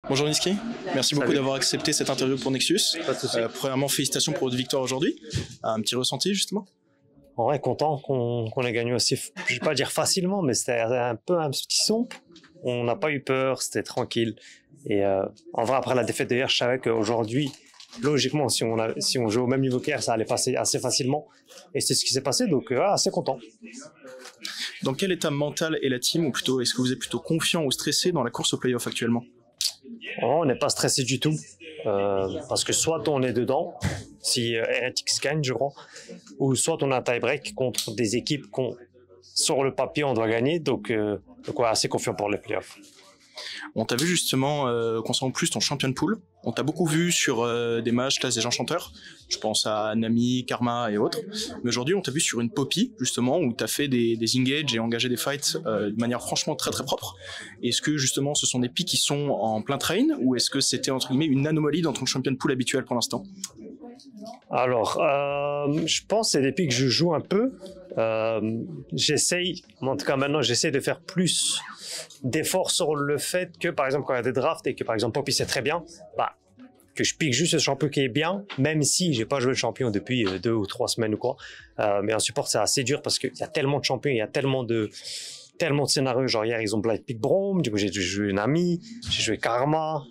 Bonjour Niski, merci beaucoup d'avoir accepté cette interview pour Nexus. Pas de souci. Premièrement, félicitations pour votre victoire aujourd'hui. Un petit ressenti justement? En vrai, content qu'on ait gagné aussi, je vais pas dire facilement, mais c'était un peu un petit sombre. On n'a pas eu peur, c'était tranquille. Et en vrai, après la défaite d'hier, je savais qu'aujourd'hui, logiquement, si on jouait au même niveau qu'hier, ça allait passer assez facilement. Et c'est ce qui s'est passé, donc assez content. Dans quel état mental est la team, ou plutôt est-ce que vous êtes plutôt confiant ou stressé dans la course au play-off actuellement? On n'est pas stressé du tout, parce que soit on est dedans, si Heretics gagne, je crois, ou soit on a un tie-break contre des équipes qu'on, sur le papier, on doit gagner, donc ouais, assez confiant pour les playoffs. On t'a vu justement concernant plus ton champion pool. On t'a beaucoup vu sur des matchs classe des enchanteurs. Je pense à Nami, Karma et autres. Mais aujourd'hui, on t'a vu sur une Poppy justement où t'as fait des engages et engagé des fights de manière franchement très très propre. Est-ce que justement ce sont des pics qui sont en plein train ou est-ce que c'était entre guillemets une anomalie dans ton champion pool habituel pour l'instant? Alors, je pense que c'est des pics que je joue un peu. J'essaye, en tout cas maintenant, j'essaie de faire plus d'efforts sur le fait que, par exemple, quand il y a des drafts et que, par exemple, Poppy c'est très bien, bah, que je pique juste ce champion qui est bien, même si j'ai pas joué le champion depuis 2 ou 3 semaines ou quoi. Mais en support, c'est assez dur parce qu'il y a tellement de champions, il y a tellement de scénarios. Genre hier, ils ont Blight Pick Brome, du coup, j'ai joué Nami, j'ai joué Karma.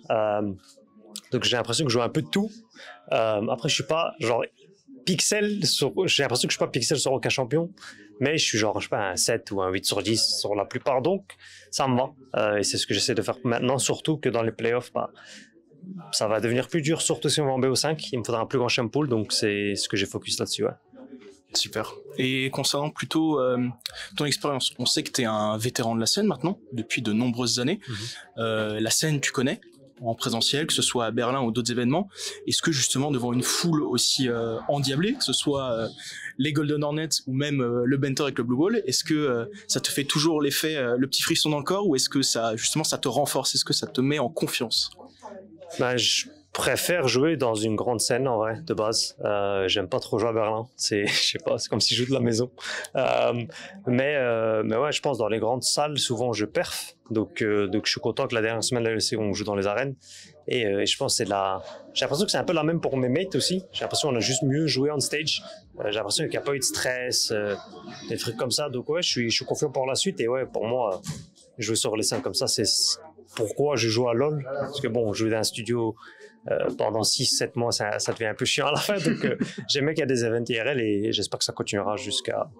Donc j'ai l'impression que je joue un peu de tout. Après, je suis pas genre pixel sur, j'ai l'impression que je suis pas pixel sur aucun champion, mais je suis genre, je sais pas, un 7 ou un 8 sur 10 sur la plupart, donc ça me va. Et c'est ce que j'essaie de faire maintenant, surtout que dans les playoffs, bah, ça va devenir plus dur, surtout si on va en BO5. Il me faudra un plus grand champ pool, donc c'est ce que j'ai focus là-dessus. Ouais. Super. Et concernant plutôt ton expérience, on sait que tu es un vétéran de la scène maintenant, depuis de nombreuses années. La scène, tu connais en présentiel, que ce soit à Berlin ou d'autres événements. Est-ce que justement devant une foule aussi endiablée, que ce soit les Golden Hornets ou même le Benter avec le Blue Ball, est-ce que ça te fait toujours l'effet, le petit frisson dans le corps, ou est-ce que ça justement ça te renforce, est-ce que ça te met en confiance? Ben, je préfère jouer dans une grande scène en vrai de base. J'aime pas trop jouer à Berlin. Je sais pas, c'est comme si je jouais de la maison. Mais ouais, je pense dans les grandes salles souvent je perf. Donc je suis content que la dernière semaine de la LEC on joue dans les arènes. Et je pense que j'ai l'impression que c'est un peu la même pour mes mates aussi. J'ai l'impression qu'on a juste mieux joué on stage. J'ai l'impression qu'il n'y a pas eu de stress, des trucs comme ça. Donc ouais, je suis confiant pour la suite. Et ouais, pour moi, jouer sur les scènes comme ça, c'est pourquoi je joue à LoL. Parce que bon, jouer dans un studio pendant 6-7 mois, ça devient un peu chiant à la fin. Donc j'aime bien qu'il y a des events IRL et j'espère que ça continuera jusqu'à,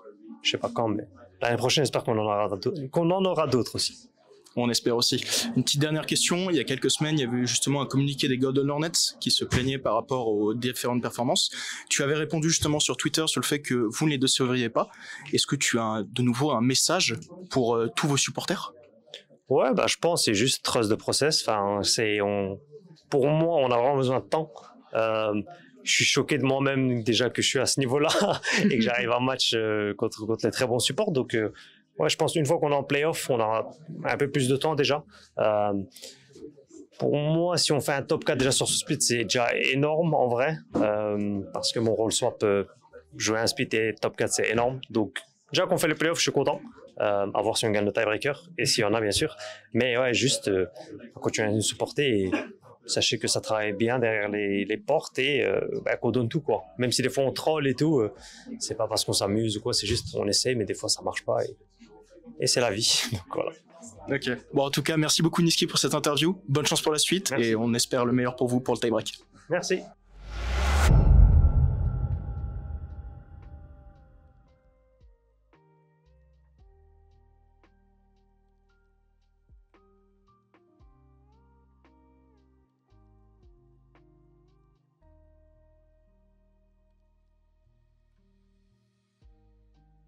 je sais pas quand, mais l'année prochaine, j'espère qu'on en aura d'autres aussi. On espère aussi. Une petite dernière question. Il y a quelques semaines, il y avait eu justement un communiqué des Golden Hornets qui se plaignaient par rapport aux différentes performances. Tu avais répondu justement sur Twitter sur le fait que vous ne les décevriez pas. Est-ce que tu as de nouveau un message pour tous vos supporters? Ouais, bah, je pense que c'est juste trust de process. Enfin, pour moi, on a vraiment besoin de temps. Je suis choqué de moi-même déjà que je suis à ce niveau-là et que j'arrive en match contre les très bons supports. Donc, ouais, je pense qu'une fois qu'on est en playoff, on aura un peu plus de temps déjà. Pour moi, si on fait un top 4 déjà sur ce split, c'est déjà énorme en vrai. Parce que mon rôle swap, jouer un split et top 4, c'est énorme. Donc, déjà qu'on fait les playoffs, je suis content. À voir si on gagne le tiebreaker et s'il y en a, bien sûr. Mais ouais, juste continuer à nous supporter et sachez que ça travaille bien derrière les portes et qu'on donne tout, quoi. Même si des fois on troll et tout, c'est pas parce qu'on s'amuse ou quoi, c'est juste on essaie, mais des fois ça marche pas et c'est la vie. Donc voilà. Ok. Bon, en tout cas, merci beaucoup Niski pour cette interview. Bonne chance pour la suite. Merci. Et on espère le meilleur pour vous pour le tie-break. Merci.